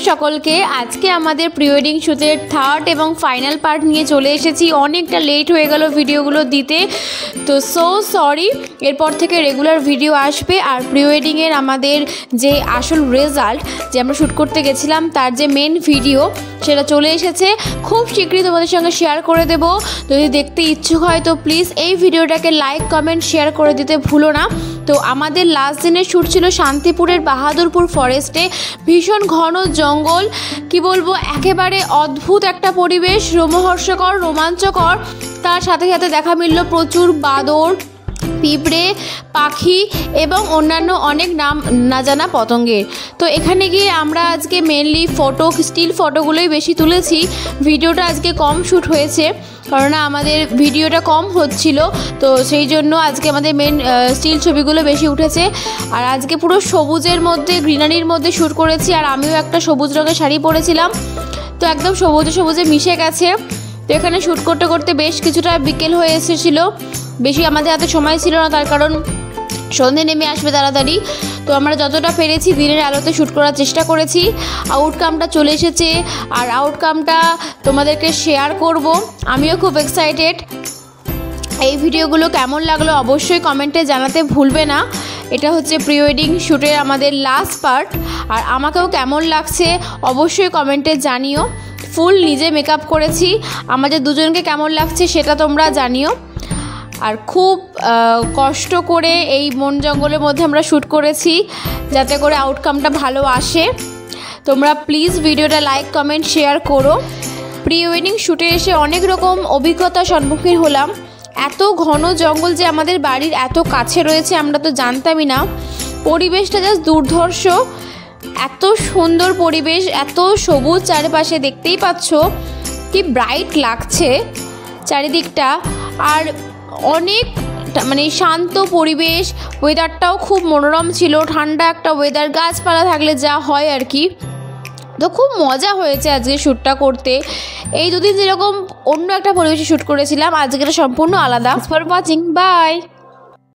সকলকে। আজকে আমাদের প্রি ওয়েডিং শ্যুটের থার্ড এবং ফাইনাল পার্ট নিয়ে চলে এসেছি। অনেকটা লেট হয়ে গেল ভিডিওগুলো দিতে, তো সরি। এরপর থেকে রেগুলার ভিডিও আসবে। আর প্রি ওয়েডিংয়ের আমাদের যে আসল রেজাল্ট, যে আমরা শ্যুট করতে গেছিলাম, তার যে মেন ভিডিও, সেটা চলে এসেছে। খুব শীঘ্রই তোমাদের সঙ্গে শেয়ার করে দেব। যদি দেখতে ইচ্ছুক হয় তো প্লিজ এই ভিডিওটাকে লাইক, কমেন্ট, শেয়ার করে দিতে ভুলো না। তো আমাদের লাস্ট দিনের শ্যুট ছিল শান্তিপুরের বাহাদুরপুর ফরেস্টে। ভীষণ ঘন জঙ্গল, কি বলবো, একেবারে অদ্ভুত একটা পরিবেশ, রোমহর্ষকর, রোমাঞ্চকর। তার সাথে সাথে দেখা মিলল প্রচুর বাদর, পিঁপড়ে, পাখি এবং অন্যান্য অনেক নাম না জানা পতঙ্গের। তো এখানে গিয়ে আমরা আজকে মেনলি স্টিল ফটোগুলোই বেশি তুলেছি। ভিডিওটা আজকে কম শ্যুট হয়েছে, কারণ আমাদের ভিডিওটা কম হচ্ছিল, তো সেই জন্য আজকে আমাদের মেন স্টিল ছবিগুলো বেশি উঠেছে। আর আজকে পুরো সবুজের মধ্যে, গ্রিনারির মধ্যে শ্যুট করেছি। আর আমিও একটা সবুজ রঙের শাড়ি পরেছিলাম, তো একদম সবুজে মিশে গেছে। তো এখানে শ্যুট করতে করতে বেশ কিছুটা বিকেল হয়ে এসেছিলো। বেশি আমাদের হাতে সময় ছিল না, তার কারণ সন্ধে নেমে আসবে তাড়াতাড়ি। তো আমরা যতটা পেরেছি দিনের আলোতে শ্যুট করার চেষ্টা করেছি। আউটকামটা চলে এসেছে, আর আউটকামটা তোমাদেরকে শেয়ার করব। আমিও খুব এক্সাইটেড। এই ভিডিওগুলো কেমন লাগলো অবশ্যই কমেন্টে জানাতে ভুলবে না। এটা হচ্ছে প্রি ওয়েডিং শ্যুটের আমাদের লাস্ট পার্ট। আর আমাকেও কেমন লাগছে অবশ্যই কমেন্টে জানিও। ফুল নিজে মেকআপ করেছি, আমাদের দুজনকে কেমন লাগছে সেটা তোমরা জানিও। আর খুব কষ্ট করে এই বন জঙ্গলের মধ্যে আমরা শ্যুট করেছি, যাতে করে আউটকামটা ভালো আসে। তোমরা প্লিজ ভিডিওটা লাইক, কমেন্ট, শেয়ার করো। প্রি ওয়েডিং শ্যুটে এসে অনেক রকম অভিজ্ঞতার সম্মুখীন হলাম। এত ঘন জঙ্গল যে আমাদের বাড়ির এত কাছে রয়েছে আমরা তো জানতামই না। পরিবেশটা জাস্ট দুর্ধর্ষ, এত সুন্দর পরিবেশ, এত সবুজ চারপাশে, দেখতেই পাচ্ছ কি ব্রাইট লাগছে চারিদিকটা। আর অনেক শান্ত পরিবেশ, ওয়েদারটাও খুব মনোরম ছিল, ঠান্ডা একটা ওয়েদার, গাছপালা থাকলে যা হয় আর কি। তো খুব মজা হয়েছে আজকে শ্যুটটা করতে। এই দুদিন যেরকম অন্য একটা পরিবেশে শ্যুট করেছিলাম, আজকের সম্পূর্ণ আলাদা। For watching, by.